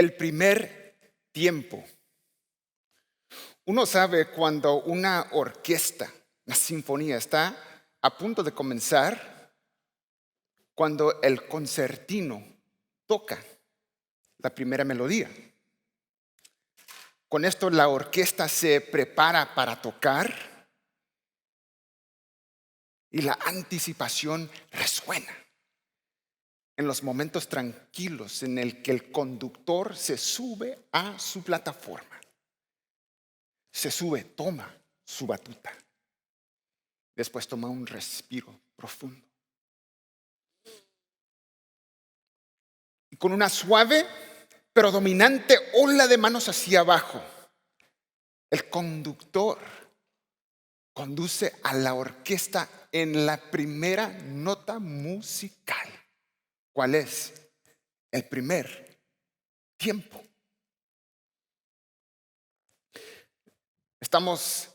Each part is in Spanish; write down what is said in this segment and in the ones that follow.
El primer tiempo. Uno sabe cuando una orquesta, una sinfonía está a punto de comenzar, cuando el concertino toca la primera melodía. Con esto la orquesta se prepara para tocar y la anticipación resuena en los momentos tranquilos en el que el conductor se sube a su plataforma. Se sube, toma su batuta. Después toma un respiro profundo. Y con una suave pero dominante ola de manos hacia abajo, el conductor conduce a la orquesta en la primera nota musical. ¿Cuál es? El primer tiempo. Estamos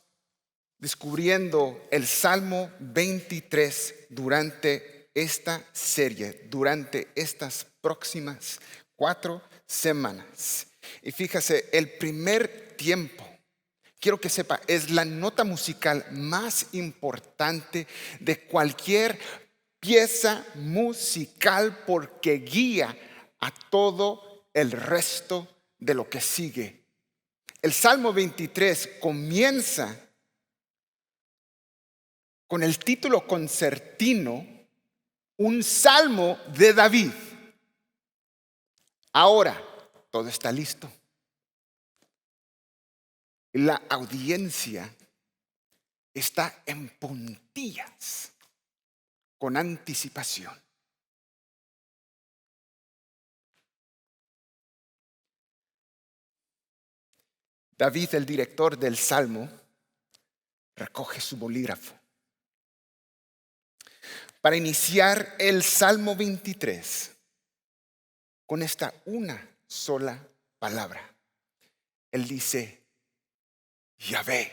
descubriendo el Salmo 23 durante esta serie, durante estas próximas 4 semanas. Y fíjese, el primer tiempo, quiero que sepa, es la nota musical más importante de cualquier pieza musical porque guía a todo el resto de lo que sigue. El Salmo 23 comienza con el título concertino, un salmo de David. Ahora, todo está listo. La audiencia está en puntillas, con anticipación. David, el director del Salmo, recoge su bolígrafo para iniciar el Salmo 23 con esta una sola palabra. Él dice, Yahvé,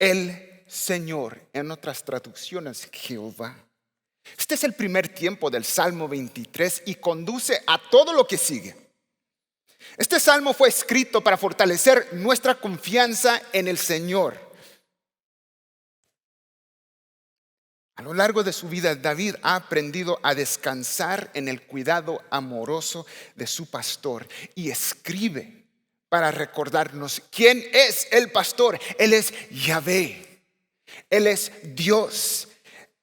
el Señor, en otras traducciones, Jehová. Este es el primer tiempo del Salmo 23 y conduce a todo lo que sigue. Este salmo fue escrito para fortalecer nuestra confianza en el Señor. A lo largo de su vida, David ha aprendido a descansar en el cuidado amoroso de su pastor y escribe para recordarnos quién es el pastor. Él es Yahvé. Él es Dios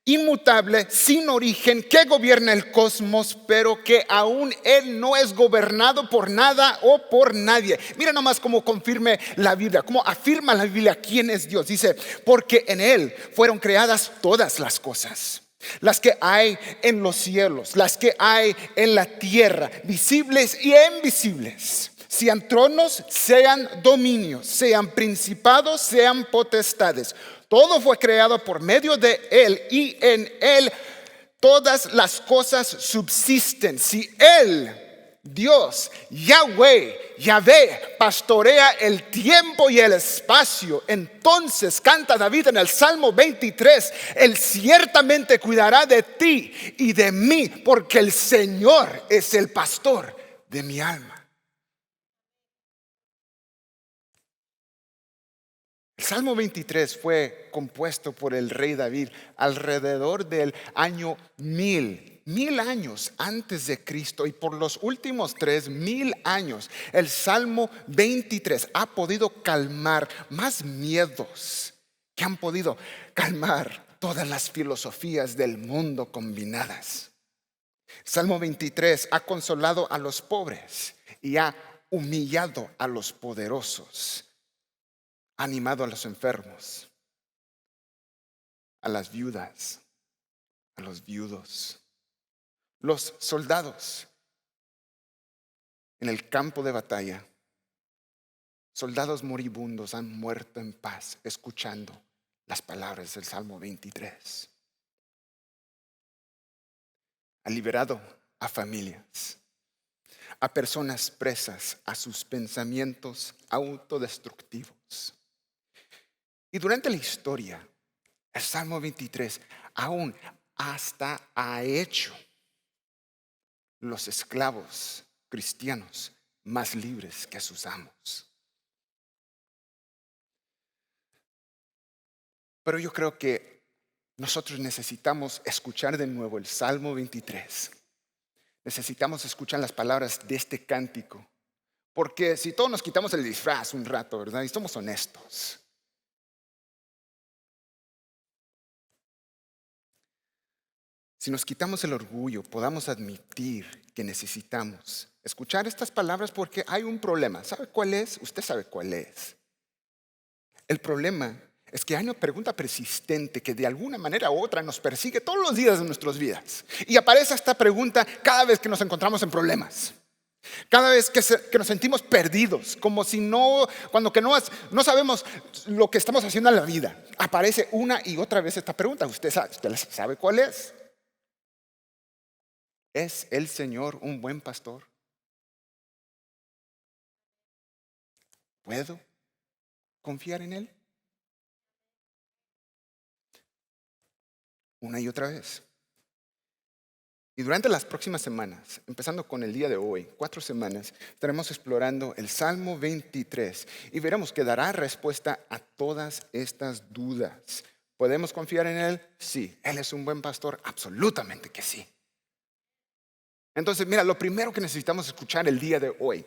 inmutable, sin origen, que gobierna el cosmos, pero que aún Él no es gobernado por nada o por nadie. Mira nomás cómo confirma la Biblia, cómo afirma la Biblia quién es Dios. Dice, porque en Él fueron creadas todas las cosas, las que hay en los cielos, las que hay en la tierra, visibles y invisibles. Sean tronos, sean dominios, sean principados, sean potestades. Todo fue creado por medio de Él y en Él todas las cosas subsisten. Si Él, Dios, Yahvé, pastorea el tiempo y el espacio, entonces canta David en el Salmo 23, Él ciertamente cuidará de ti y de mí, porque el Señor es el pastor de mi alma. El Salmo 23 fue compuesto por el rey David alrededor del año 1000 años antes de Cristo, y por los últimos 3000 años el Salmo 23 ha podido calmar más miedos que han podido calmar todas las filosofías del mundo combinadas. El Salmo 23 ha consolado a los pobres y ha humillado a los poderosos. Animado a los enfermos, a las viudas, a los viudos. Los soldados en el campo de batalla, soldados moribundos, han muerto en paz escuchando las palabras del Salmo 23. Ha liberado a familias, a personas presas a sus pensamientos autodestructivos. Y durante la historia, el Salmo 23 aún hasta ha hecho los esclavos cristianos más libres que sus amos. Pero yo creo que nosotros necesitamos escuchar de nuevo el Salmo 23. Necesitamos escuchar las palabras de este cántico. Porque si todos nos quitamos el disfraz un rato, ¿verdad? Y somos honestos. Si nos quitamos el orgullo, podamos admitir que necesitamos escuchar estas palabras porque hay un problema. ¿Sabe cuál es? Usted sabe cuál es. El problema es que hay una pregunta persistente que de alguna manera u otra nos persigue todos los días de nuestras vidas. Y aparece esta pregunta cada vez que nos encontramos en problemas. Cada vez que nos sentimos perdidos, como si cuando que no sabemos lo que estamos haciendo en la vida. Aparece una y otra vez esta pregunta. ¿Usted sabe cuál es? ¿Es el Señor un buen pastor? ¿Puedo confiar en Él? Una y otra vez. Y durante las próximas semanas, empezando con el día de hoy, 4 semanas, estaremos explorando el Salmo 23 y veremos que dará respuesta a todas estas dudas. ¿Podemos confiar en Él? Sí. ¿Él es un buen pastor? Absolutamente que sí. Entonces, mira, lo primero que necesitamos escuchar el día de hoy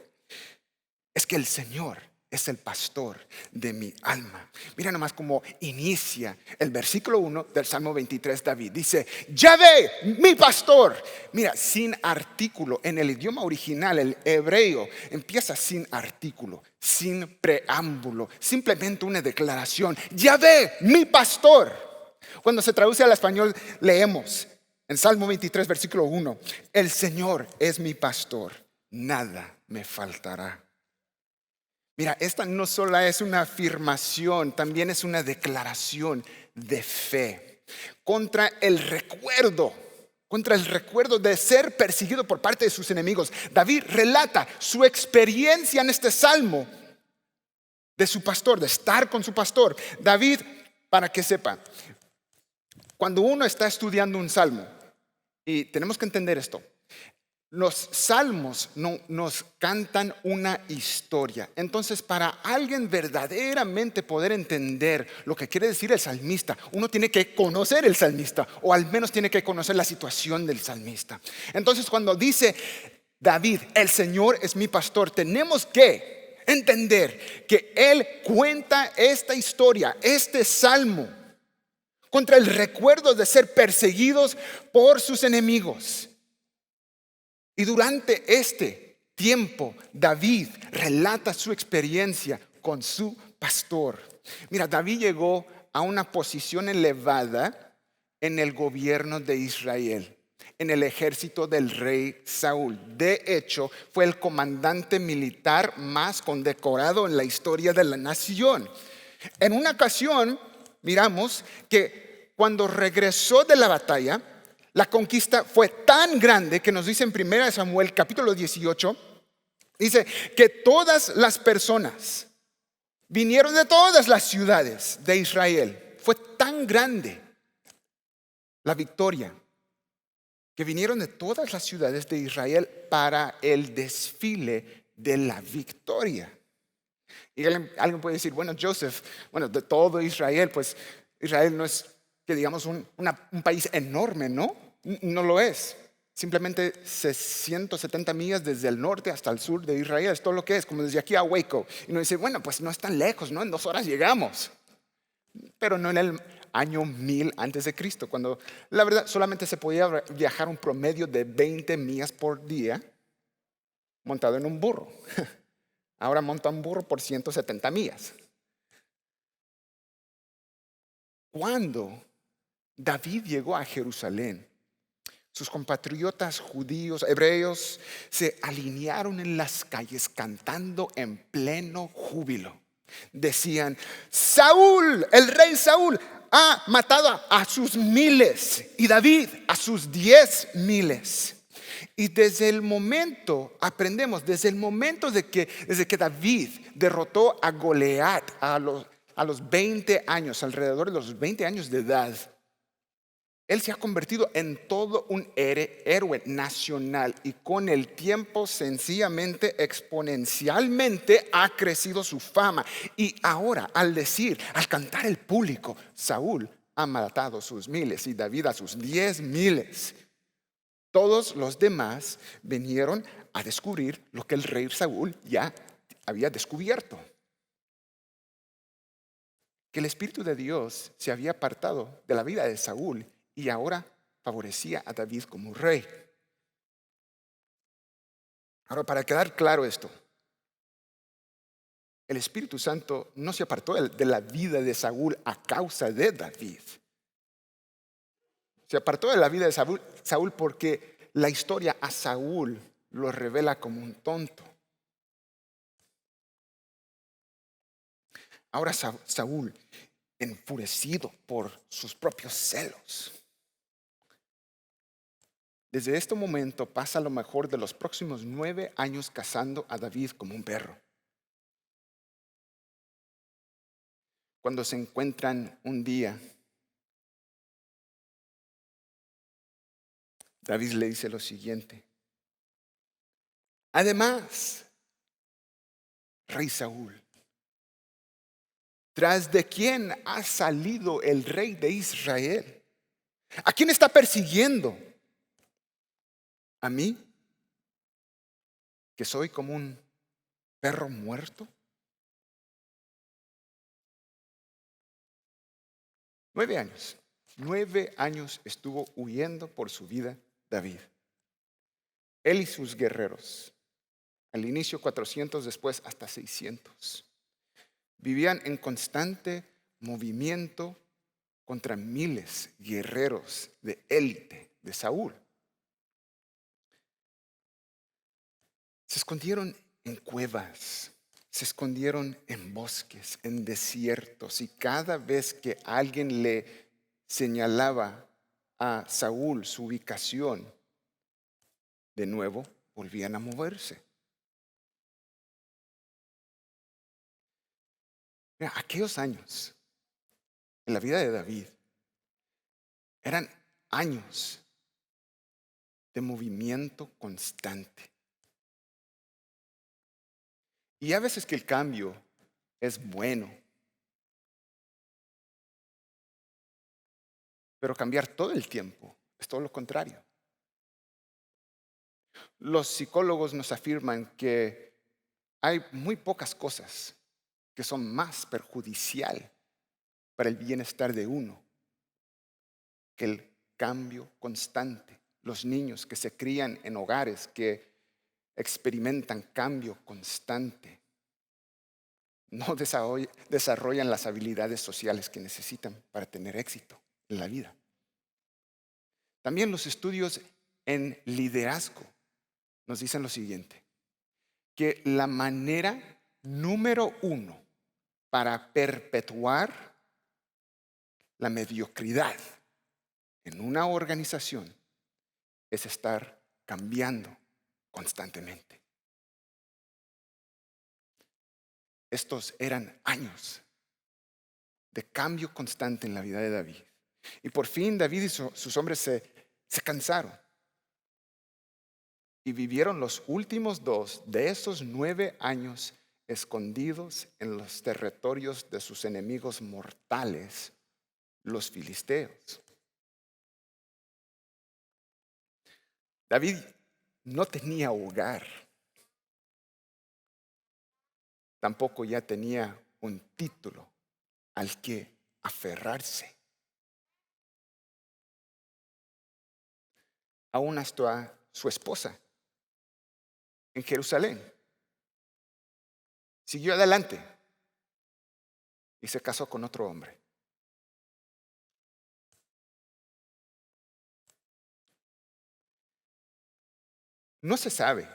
es que el Señor es el pastor de mi alma. Mira nomás cómo inicia el versículo 1 del Salmo 23. David dice: Yahvé, mi pastor. Mira, sin artículo. En el idioma original, el hebreo, empieza sin artículo, sin preámbulo, simplemente una declaración. Yahvé, mi pastor. Cuando se traduce al español, leemos en Salmo 23, versículo 1: el Señor es mi pastor, nada me faltará. Mira, esta no solo es una afirmación, también es una declaración de fe contra el recuerdo de ser perseguido por parte de sus enemigos. David relata su experiencia en este salmo de su pastor, de estar con su pastor. David, para que sepa, cuando uno está estudiando un salmo, y tenemos que entender esto, los salmos nos cantan una historia. Entonces, para alguien verdaderamente poder entender lo que quiere decir el salmista, uno tiene que conocer el salmista, o al menos tiene que conocer la situación del salmista. Entonces, cuando dice David, el Señor es mi pastor, tenemos que entender que Él cuenta esta historia, este salmo, contra el recuerdo de ser perseguidos por sus enemigos. Y durante este tiempo, David relata su experiencia con su pastor. Mira, David llegó a una posición elevada en el gobierno de Israel, en el ejército del rey Saúl. De hecho, fue el comandante militar más condecorado en la historia de la nación. En una ocasión, miramos que cuando regresó de la batalla, la conquista fue tan grande que nos dice en 1 Samuel capítulo 18, dice que todas las personas vinieron de todas las ciudades de Israel. Fue tan grande la victoria que vinieron de todas las ciudades de Israel para el desfile de la victoria. Y alguien puede decir, bueno, Joseph, de todo Israel, pues Israel no es que digamos un país enorme, ¿no? No lo es. Simplemente 170 millas desde el norte hasta el sur de Israel es todo lo que es, como desde aquí a Waco. Y uno dice, bueno, pues no es tan lejos, ¿no? En 2 horas llegamos. Pero no en el año 1000 antes de Cristo, cuando la verdad solamente se podía viajar un promedio de 20 millas por día montado en un burro. Ahora monta un burro por 170 millas. Cuando David llegó a Jerusalén, sus compatriotas judíos, hebreos, se alinearon en las calles cantando en pleno júbilo. Decían, Saúl, el rey Saúl, ha matado a sus miles y David a sus 10 miles. Y desde el momento, aprendemos, desde que David derrotó a Goliat a los 20 años, alrededor de los 20 años de edad, Él se ha convertido en todo un héroe nacional y con el tiempo sencillamente exponencialmente ha crecido su fama. Y ahora al cantar el público, Saúl ha matado sus miles y David a sus 10,000. Todos los demás vinieron a descubrir lo que el rey Saúl ya había descubierto. Que el Espíritu de Dios se había apartado de la vida de Saúl y ahora favorecía a David como rey. Ahora, para quedar claro esto, el Espíritu Santo no se apartó de la vida de Saúl a causa de David. Se apartó de la vida de Saúl porque la historia a Saúl lo revela como un tonto. Ahora Saúl, enfurecido por sus propios celos, desde este momento pasa lo mejor de los próximos 9 años cazando a David como un perro. Cuando se encuentran un día, David le dice lo siguiente: además, rey Saúl, ¿tras de quién ha salido el rey de Israel? ¿A quién está persiguiendo? ¿A mí, que soy como un perro muerto? 9 años. 9 años estuvo huyendo por su vida David. Él y sus guerreros. Al inicio 400, después hasta 600. Vivían en constante movimiento contra miles guerreros de élite de Saúl. Se escondieron en cuevas, se escondieron en bosques, en desiertos, y cada vez que alguien le señalaba a Saúl su ubicación, de nuevo volvían a moverse. Mira, aquellos años en la vida de David eran años de movimiento constante. Y a veces que el cambio es bueno, pero cambiar todo el tiempo es todo lo contrario. Los psicólogos nos afirman que hay muy pocas cosas que son más perjudicial para el bienestar de uno que el cambio constante. Los niños que se crían en hogares que experimentan cambio constante no desarrollan las habilidades sociales que necesitan para tener éxito en la vida. También los estudios en liderazgo nos dicen lo siguiente: que la manera número 1 para perpetuar la mediocridad en una organización es estar cambiando constantemente. Estos eran años de cambio constante en la vida de David. Y por fin David y sus hombres se cansaron y vivieron los últimos 2 de esos 9 años escondidos en los territorios de sus enemigos mortales, los filisteos. David no tenía hogar, tampoco ya tenía un título al que aferrarse. Aún hasta su esposa en Jerusalén siguió adelante y se casó con otro hombre. No se sabe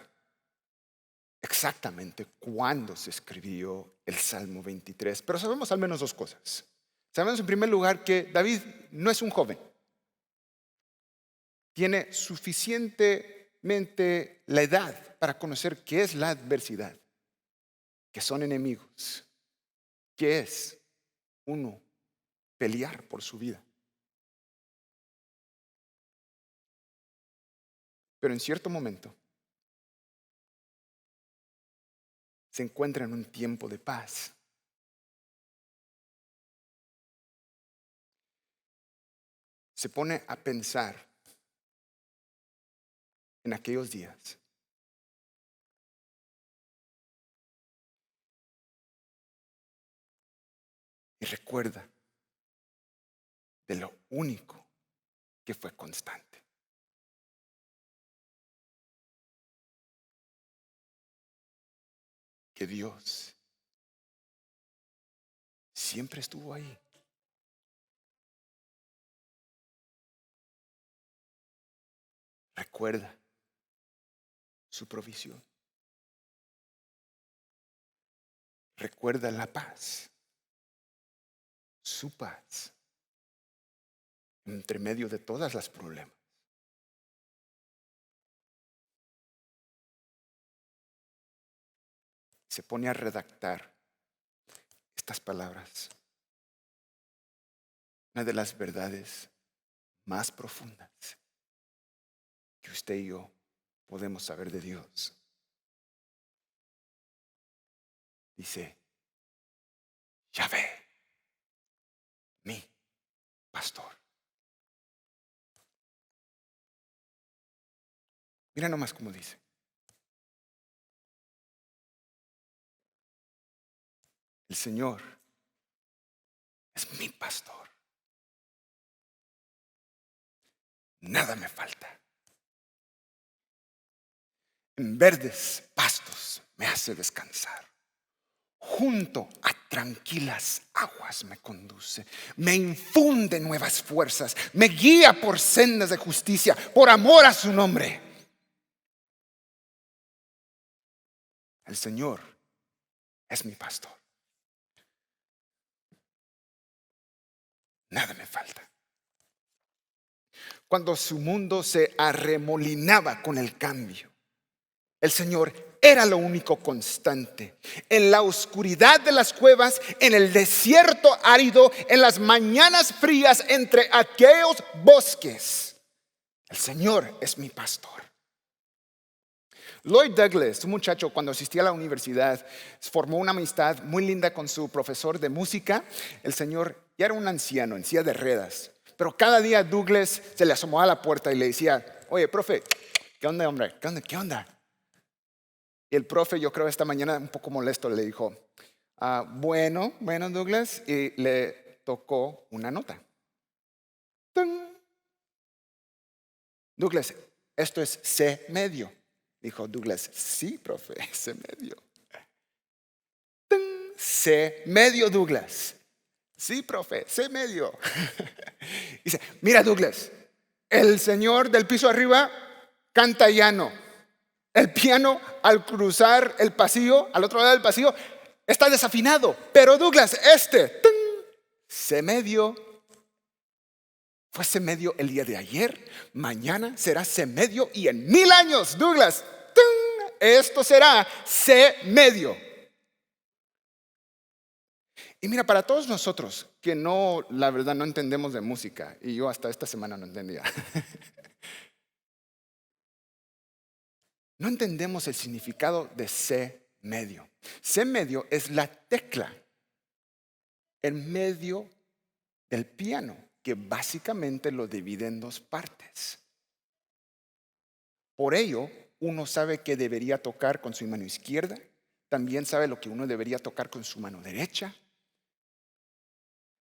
exactamente cuándo se escribió el Salmo 23, pero sabemos al menos 2 cosas. Sabemos en primer lugar que David no es un joven. Tiene suficientemente la edad para conocer qué es la adversidad, que son enemigos, qué es uno pelear por su vida. Pero en cierto momento se encuentra en un tiempo de paz. Se pone a pensar en aquellos días. Y recuerda de lo único que fue constante. Que Dios siempre estuvo ahí. Recuerda su provisión. Recuerda la paz. Su paz. Entre medio de todas las problemas. Se pone a redactar estas palabras. Una de las verdades más profundas que usted y yo podemos saber de Dios. Dice, Yahvé, mi pastor. Mira nomás cómo dice. El Señor es mi pastor. Nada me falta. En verdes pastos me hace descansar. Junto a tranquilas aguas me conduce. Me infunde nuevas fuerzas. Me guía por sendas de justicia, por amor a su nombre. El Señor es mi pastor. Nada me falta. Cuando su mundo se arremolinaba con el cambio, el Señor era lo único constante. En la oscuridad de las cuevas, en el desierto árido, en las mañanas frías entre aquellos bosques, el Señor es mi pastor. Lloyd Douglas, un muchacho, cuando asistía a la universidad, formó una amistad muy linda con su profesor de música. El señor ya era un anciano en silla de ruedas, pero cada día Douglas se le asomaba a la puerta y le decía, oye, profe, ¿qué onda, hombre? ¿Qué onda? Y el profe, yo creo esta mañana un poco molesto, le dijo, bueno, Douglas, y le tocó una nota. ¡Tung! Douglas, esto es C medio. Dijo Douglas, sí, profe, C medio. ¡Tung! C medio, Douglas. Sí, profe, C medio. Dice, mira, Douglas, el señor del piso arriba canta llano. El piano, al cruzar el pasillo, al otro lado del pasillo, está desafinado. Pero Douglas, ¡tung! C medio. Fue C medio el día de ayer, mañana será C medio y en 1000 años, Douglas, ¡tung! Esto será C medio. Y mira, para todos nosotros que no, la verdad, no entendemos de música, y yo hasta esta semana no entendía, no entendemos el significado de C medio. C medio es la tecla en medio del piano, que básicamente lo divide en dos partes. Por ello, uno sabe que debería tocar con su mano izquierda, también sabe lo que uno debería tocar con su mano derecha.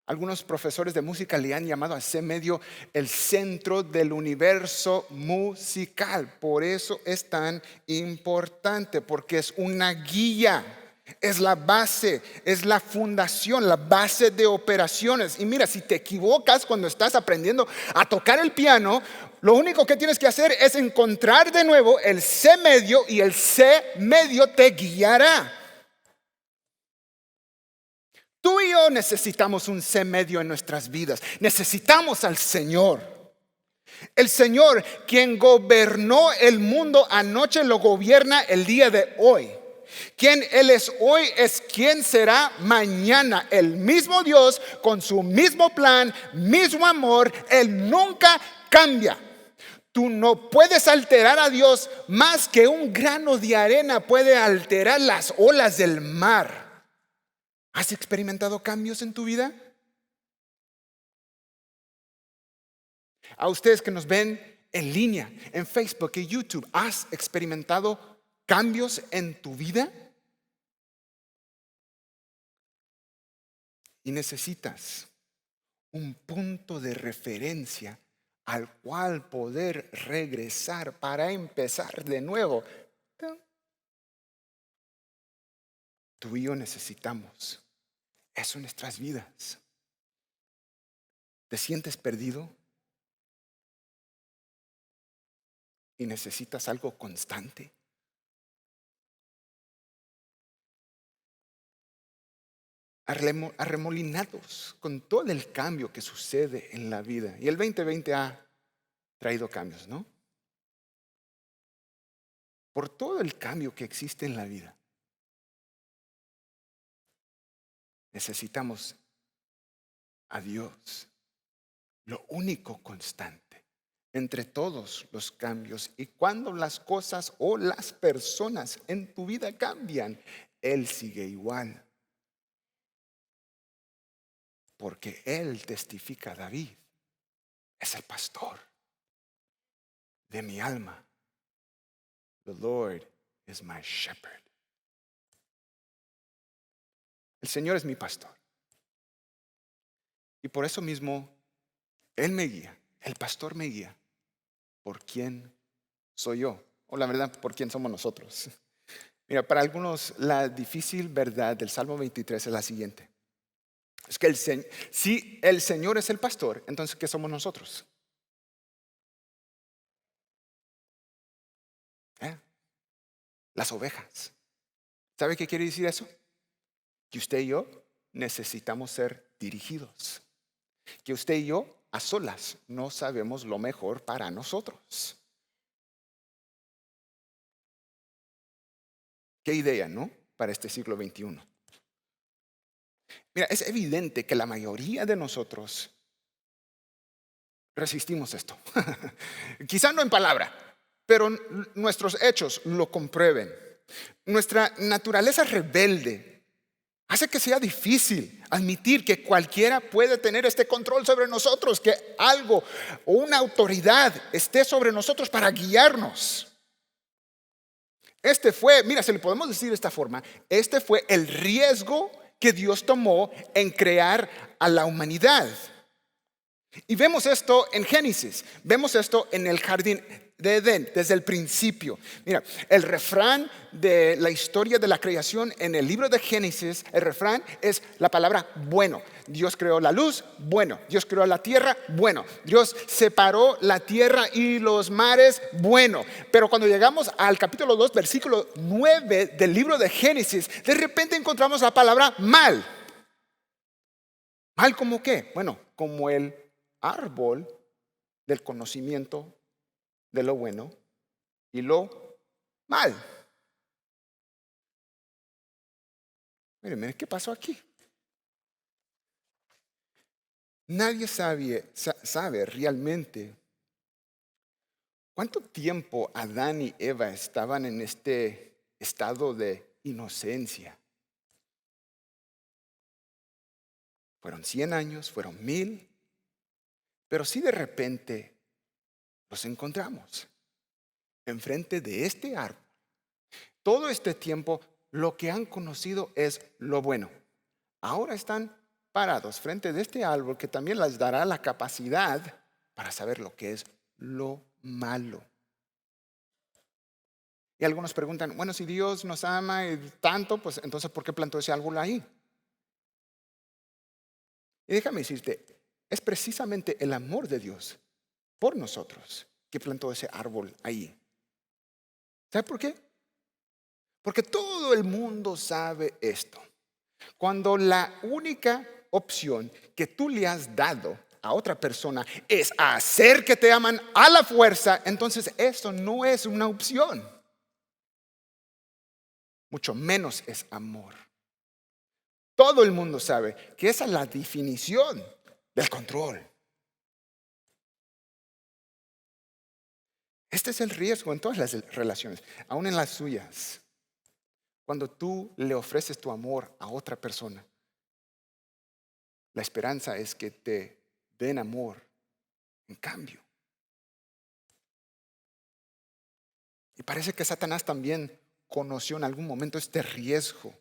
Algunos profesores de música le han llamado a C medio el centro del universo musical. Por eso es tan importante, porque es una guía. Es la base, es la fundación, la base de operaciones. Y mira, si te equivocas cuando estás aprendiendo a tocar el piano, lo único que tienes que hacer es encontrar de nuevo el C medio y el C medio te guiará. Tú y yo necesitamos un C medio en nuestras vidas. Necesitamos al Señor. El Señor, quien gobernó el mundo anoche, lo gobierna el día de hoy. Quien Él es hoy es quien será mañana. El mismo Dios con su mismo plan, mismo amor. Él nunca cambia. Tú no puedes alterar a Dios más que un grano de arena puede alterar las olas del mar. ¿Has experimentado cambios en tu vida? A ustedes que nos ven en línea, en Facebook y YouTube, ¿has experimentado cambios en tu vida? Y necesitas un punto de referencia al cual poder regresar para empezar de nuevo. Tú y yo necesitamos eso en nuestras vidas. ¿Te sientes perdido? ¿Y necesitas algo constante? Arremolinados con todo el cambio que sucede en la vida. Y el 2020 ha traído cambios, ¿no? Por todo el cambio que existe en la vida, necesitamos a Dios, lo único constante entre todos los cambios. Y cuando las cosas o las personas en tu vida cambian, Él sigue igual. Porque Él testifica a David, es el pastor de mi alma. The Lord is my shepherd. El Señor es mi pastor. Y por eso mismo, Él me guía, el pastor me guía. ¿Por quién soy yo? O la verdad, ¿por quién somos nosotros? Mira, para algunos la difícil verdad del Salmo 23 es la siguiente. Es que si el Señor es el pastor, entonces ¿qué somos nosotros? Las ovejas. ¿Sabe qué quiere decir eso? Que usted y yo necesitamos ser dirigidos. Que usted y yo a solas no sabemos lo mejor para nosotros. Qué idea, ¿no? Para este siglo XXI. Mira, es evidente que la mayoría de nosotros resistimos esto. Quizá no en palabra, pero nuestros hechos lo comprueben. Nuestra naturaleza rebelde hace que sea difícil admitir que cualquiera puede tener este control sobre nosotros, que algo o una autoridad esté sobre nosotros para guiarnos. Mira, se le podemos decir de esta forma, este fue el riesgo que Dios tomó en crear a la humanidad. Y vemos esto en Génesis, vemos esto en el jardín de Edén, desde el principio. Mira, el refrán de la historia de la creación en el libro de Génesis, el refrán es la palabra bueno. Dios creó la luz, bueno. Dios creó la tierra, bueno. Dios separó la tierra y los mares, bueno. Pero cuando llegamos al capítulo 2, versículo 9 del libro de Génesis, de repente encontramos la palabra mal. ¿Mal como qué? Bueno, como el árbol del conocimiento de lo bueno y lo mal. Miren, ¿qué pasó aquí? Nadie sabe realmente cuánto tiempo Adán y Eva estaban en este estado de inocencia. Fueron 100 años, fueron 1000, pero sí de repente los encontramos enfrente de este árbol. Todo este tiempo lo que han conocido es lo bueno. Ahora están parados frente de este árbol que también les dará la capacidad para saber lo que es lo malo. Y algunos preguntan, bueno, si Dios nos ama tanto, pues entonces ¿por qué plantó ese árbol ahí? Y déjame decirte, es precisamente el amor de Dios por nosotros que plantó ese árbol ahí. ¿Sabe por qué? Porque todo el mundo sabe esto. Cuando la única opción que tú le has dado a otra persona es hacer que te aman a la fuerza, entonces esto no es una opción. Mucho menos es amor. Todo el mundo sabe que esa es la definición del control. Este es el riesgo en todas las relaciones, aún en las suyas. Cuando tú le ofreces tu amor a otra persona, la esperanza es que te den amor en cambio. Y parece que Satanás también conoció en algún momento este riesgo.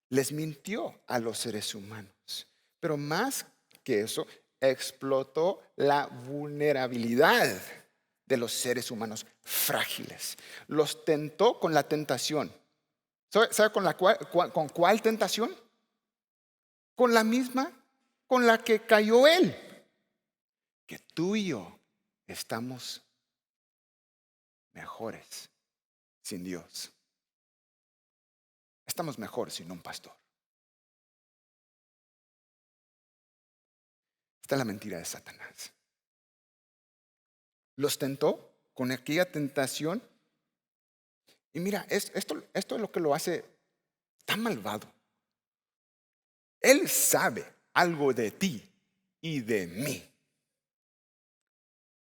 Les mintió a los seres humanos. Pero más que eso, explotó la vulnerabilidad de los seres humanos frágiles. Los tentó con la tentación. ¿Sabe con cuál tentación? Con la misma con la que cayó él. Que tú y yo estamos mejores sin Dios. Estamos mejor sin un pastor. Esta es la mentira de Satanás. Los tentó con aquella tentación. Y mira, esto es lo que lo hace tan malvado. Él sabe algo de ti y de mí.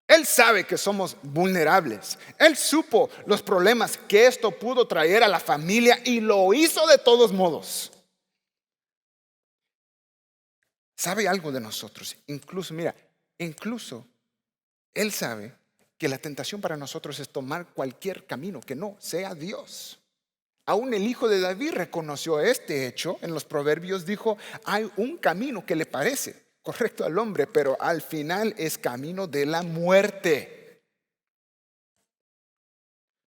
Él sabe que somos vulnerables. Él supo los problemas que esto pudo traer a la familia y lo hizo de todos modos. Sabe algo de nosotros. Incluso Él sabe que la tentación para nosotros es tomar cualquier camino que no sea Dios. Aún el hijo de David reconoció este hecho. En los proverbios dijo, hay un camino que le parece correcto al hombre, pero al final es camino de la muerte.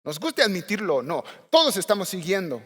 Nos guste admitirlo o no, todos estamos siguiendo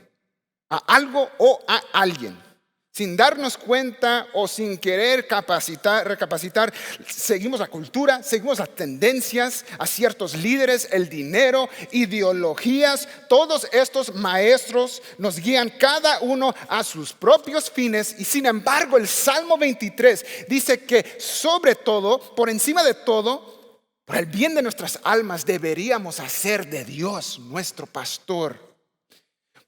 a algo o a alguien. Sin darnos cuenta o sin querer recapacitar, seguimos la cultura, seguimos las tendencias, a ciertos líderes, el dinero, ideologías. Todos estos maestros nos guían cada uno a sus propios fines. Y sin embargo, el Salmo 23 dice que sobre todo, por encima de todo, por el bien de nuestras almas, deberíamos hacer de Dios nuestro pastor.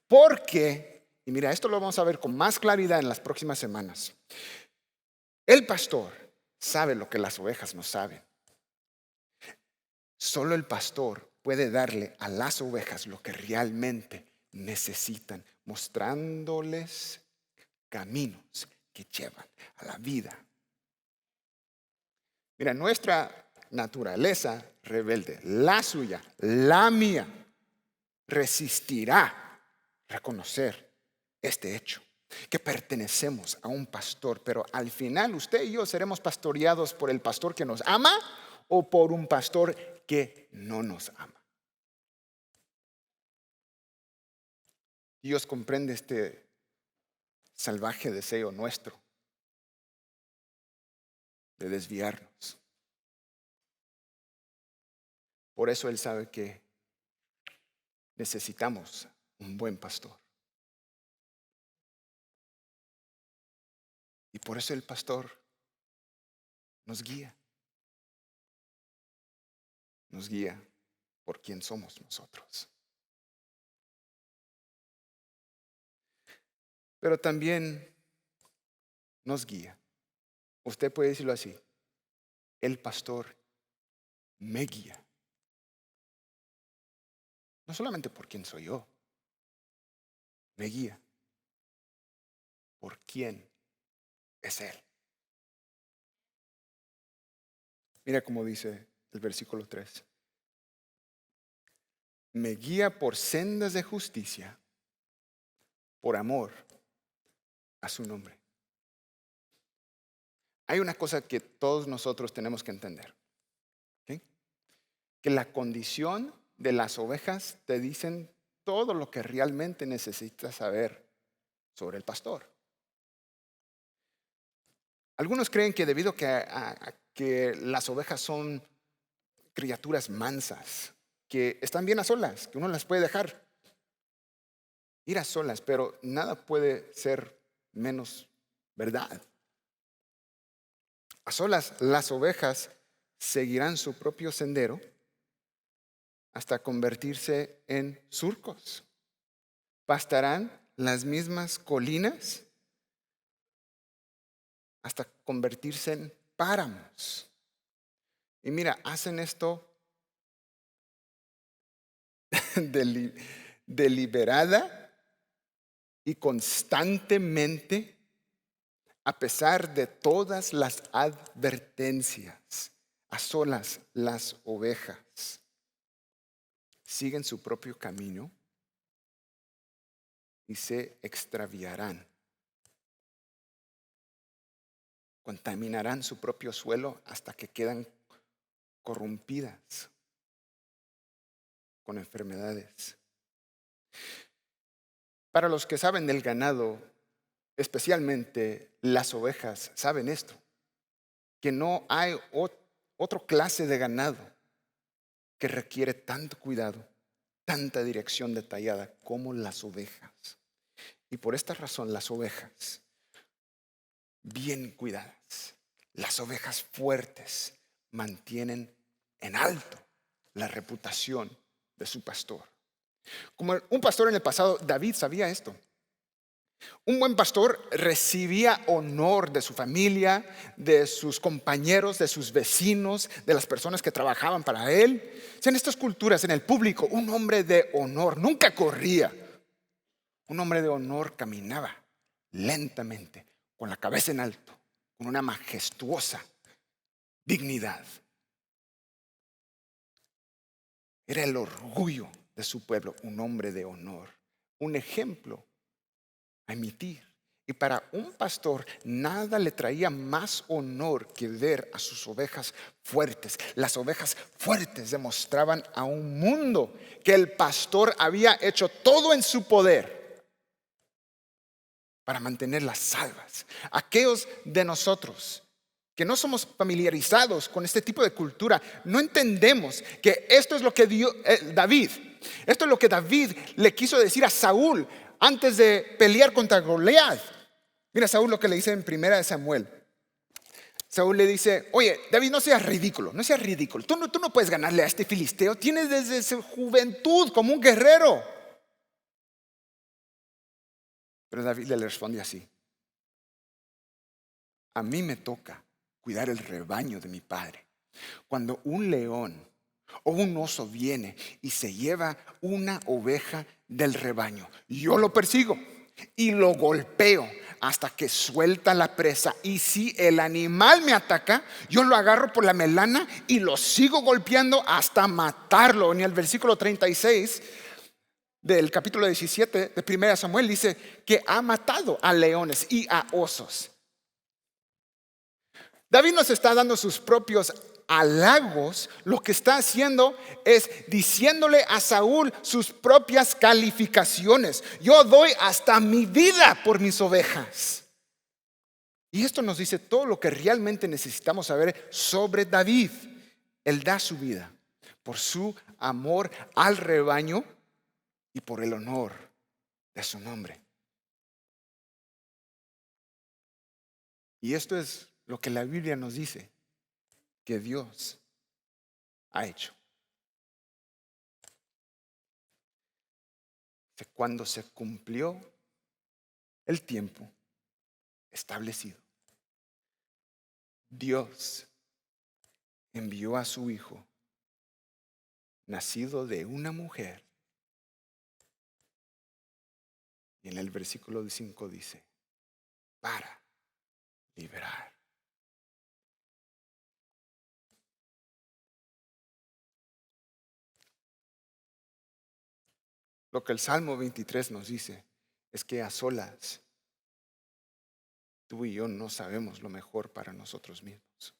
Porque, y mira, esto lo vamos a ver con más claridad en las próximas semanas. El pastor sabe lo que las ovejas no saben. Solo el pastor puede darle a las ovejas lo que realmente necesitan, mostrándoles caminos que llevan a la vida. Mira, nuestra naturaleza rebelde, la suya, la mía, resistirá reconocer este hecho, que pertenecemos a un pastor, pero al final usted y yo seremos pastoreados por el pastor que nos ama o por un pastor que no nos ama. Dios comprende este salvaje deseo nuestro de desviarnos. Por eso Él sabe que necesitamos un buen pastor. Y por eso el pastor nos guía. Nos guía por quién somos nosotros. Pero también nos guía. Usted puede decirlo así. El pastor me guía. No solamente por quién soy yo. Me guía por quién es Él. Mira cómo dice el versículo 3. Me guía por sendas de justicia, por amor a su nombre. Hay una cosa que todos nosotros tenemos que entender. ¿Sí? Que la condición de las ovejas te dicen todo lo que realmente necesitas saber sobre el pastor. Algunos creen que debido a que las ovejas son criaturas mansas, que están bien a solas, que uno las puede dejar ir a solas, pero nada puede ser menos verdad. A solas las ovejas seguirán su propio sendero hasta convertirse en surcos. Pastarán las mismas colinas hasta convertirse en páramos. Y mira, hacen esto deli- deliberada y constantemente, a pesar de todas las advertencias, a solas las ovejas siguen su propio camino y se extraviarán. Contaminarán su propio suelo hasta que quedan corrompidas con enfermedades. Para los que saben del ganado, especialmente las ovejas, saben esto, que no hay otra clase de ganado que requiere tanto cuidado, tanta dirección detallada como las ovejas. Y por esta razón las ovejas bien cuidadas, las ovejas fuertes mantienen en alto la reputación de su pastor. Como un pastor en el pasado, David sabía esto. Un buen pastor recibía honor de su familia, de sus compañeros, de sus vecinos, de las personas que trabajaban para él. En estas culturas, en el público, un hombre de honor nunca corría. Un hombre de honor caminaba lentamente, con la cabeza en alto, con una majestuosa dignidad. Era el orgullo de su pueblo, un hombre de honor, un ejemplo a emitir. Y para un pastor nada le traía más honor que ver a sus ovejas fuertes. Las ovejas fuertes demostraban a un mundo que el pastor había hecho todo en su poder para mantenerlas salvas. Aquellos de nosotros que no somos familiarizados con este tipo de cultura, no entendemos que esto es lo que esto es lo que David le quiso decir a Saúl antes de pelear contra Goliat. Mira Saúl lo que le dice en primera de Samuel. Saúl le dice, oye, David, no seas ridículo, no seas ridículo. Tú no puedes ganarle a este filisteo. Tienes desde su juventud como un guerrero. Pero David le responde así. A mí me toca cuidar el rebaño de mi padre. Cuando un león o un oso viene y se lleva una oveja del rebaño, yo lo persigo y lo golpeo hasta que suelta la presa. Y si el animal me ataca, yo lo agarro por la melana y lo sigo golpeando hasta matarlo. En el versículo 36 del capítulo 17 de 1 Samuel dice que ha matado a leones y a osos. David nos está dando sus propios halagos. Lo que está haciendo es diciéndole a Saúl sus propias calificaciones. Yo doy hasta mi vida por mis ovejas. Y esto nos dice todo lo que realmente necesitamos saber sobre David. Él da su vida por su amor al rebaño y por el honor de su nombre. Y esto es lo que la Biblia nos dice que Dios ha hecho. Cuando se cumplió el tiempo establecido, Dios envió a su hijo, nacido de una mujer. Y en el versículo 5 dice, para liberar. Lo que el Salmo 23 nos dice es que a solas tú y yo no sabemos lo mejor para nosotros mismos.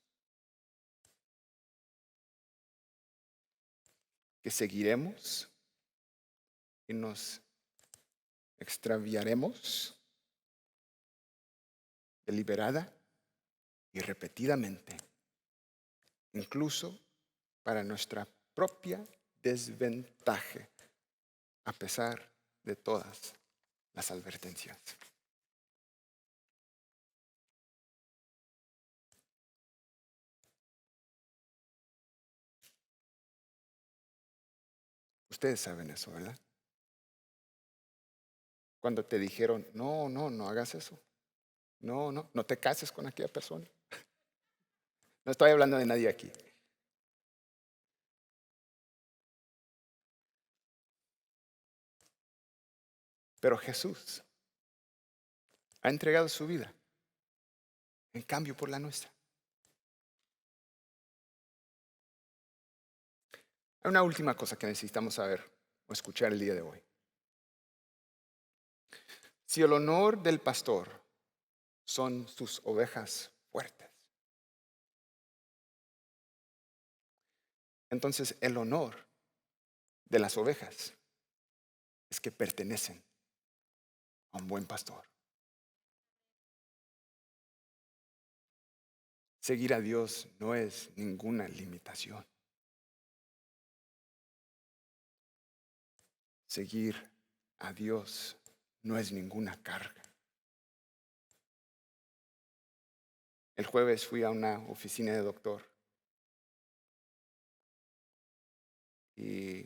Que seguiremos y nos extraviaremos deliberada y repetidamente, incluso para nuestra propia desventaja, a pesar de todas las advertencias. Ustedes saben eso, ¿verdad? Cuando te dijeron, no hagas eso. No te cases con aquella persona. No estoy hablando de nadie aquí. Pero Jesús ha entregado su vida en cambio por la nuestra. Hay una última cosa que necesitamos saber o escuchar el día de hoy. Si el honor del pastor son sus ovejas fuertes, entonces el honor de las ovejas es que pertenecen a un buen pastor. Seguir a Dios no es ninguna limitación. Seguir a Dios no es ninguna carga. El jueves fui a una oficina de doctor y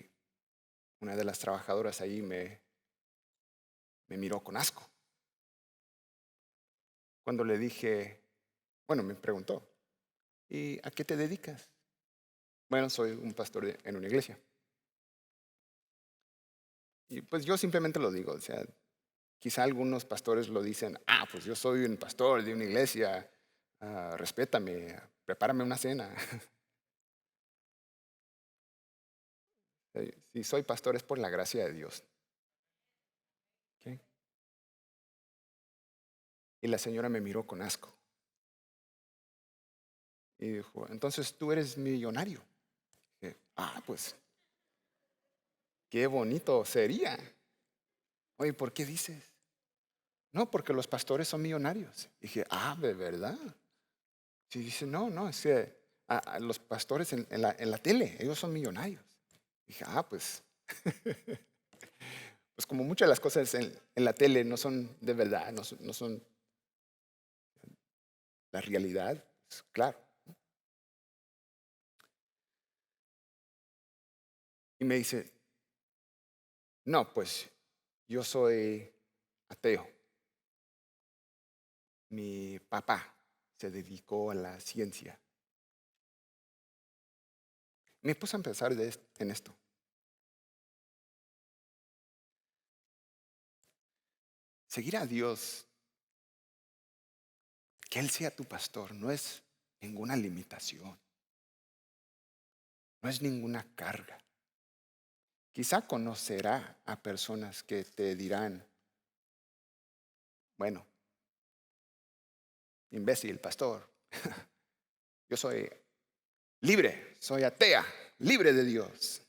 una de las trabajadoras ahí me miró con asco. Cuando le dije, me preguntó, ¿y a qué te dedicas? Bueno, soy un pastor en una iglesia. Y pues yo simplemente lo digo, o sea, quizá algunos pastores lo dicen, pues yo soy un pastor de una iglesia, respétame, prepárame una cena. Si soy pastor es por la gracia de Dios. ¿Okay? Y la señora me miró con asco. Y dijo, entonces tú eres millonario. Y dije, pues, qué bonito sería. Oye, ¿por qué dices? No, porque los pastores son millonarios. Y dije, ¿de verdad? Sí, dice, no, es que los pastores en la tele, ellos son millonarios. Y dije, pues, pues como muchas de las cosas en la tele no son de verdad, no son la realidad, pues, claro. Y me dice, no, pues yo soy ateo. Mi papá se dedicó a la ciencia. Me puse a pensar en esto. Seguir a Dios, que Él sea tu pastor, no es ninguna limitación, no es ninguna carga. Quizá conocerá a personas que te dirán, bueno, imbécil, pastor, yo soy libre, soy atea, libre de Dios.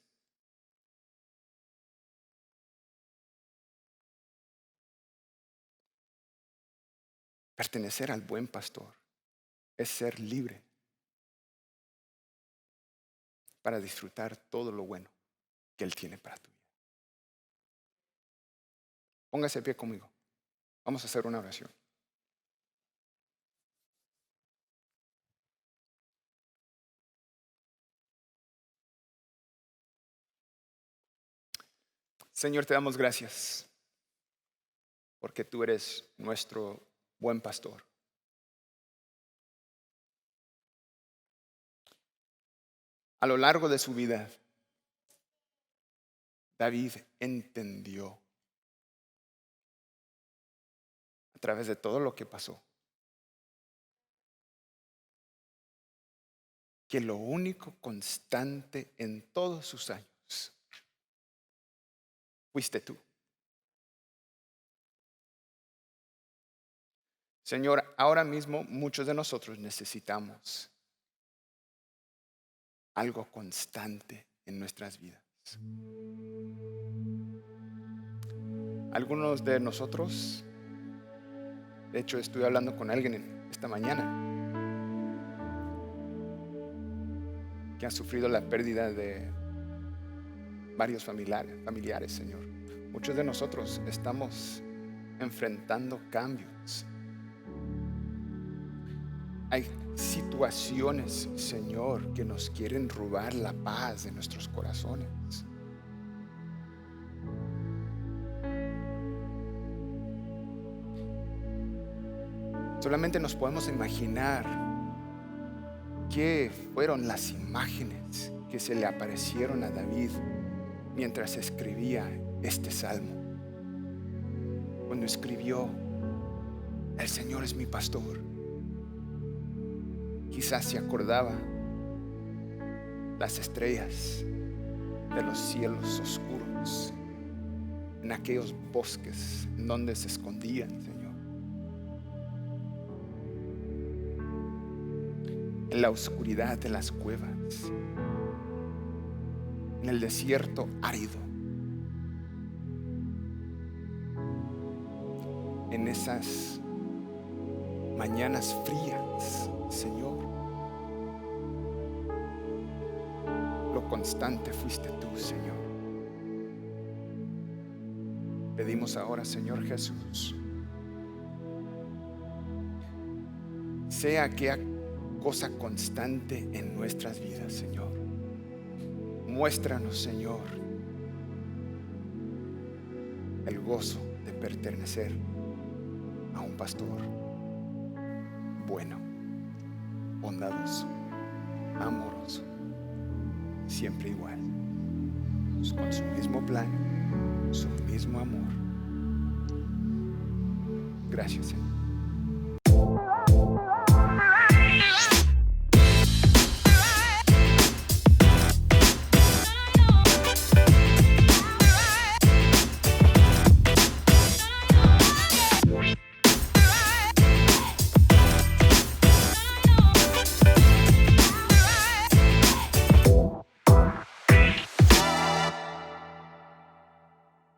Pertenecer al buen pastor es ser libre para disfrutar todo lo bueno que Él tiene para tu vida. Póngase de pie conmigo. Vamos a hacer una oración. Señor, te damos gracias porque tú eres nuestro buen pastor. A lo largo de su vida, David entendió a través de todo lo que pasó que lo único constante en todos sus años fuiste tú. Señor, ahora mismo muchos de nosotros necesitamos algo constante en nuestras vidas. Algunos de nosotros, de hecho estuve hablando con alguien esta mañana que ha sufrido la pérdida de varios familiares, Señor. Muchos de nosotros estamos enfrentando cambios. Hay situaciones, Señor, que nos quieren robar la paz de nuestros corazones. Solamente nos podemos imaginar qué fueron las imágenes que se le aparecieron a David mientras escribía este salmo. cuando escribió, el Señor es mi pastor, quizás se acordaba las estrellas de los cielos oscuros, en aquellos bosques en donde se escondían, Señor, en la oscuridad de las cuevas, en el desierto árido, en esas mañanas frías, Señor. Lo constante fuiste tú, Señor. Pedimos ahora, Señor Jesús, sea aquella cosa constante en nuestras vidas, Señor. Muéstranos, Señor, el gozo de pertenecer a un pastor bueno, bondadoso, amoroso, siempre igual, con su mismo plan, su mismo amor. Gracias, Señor.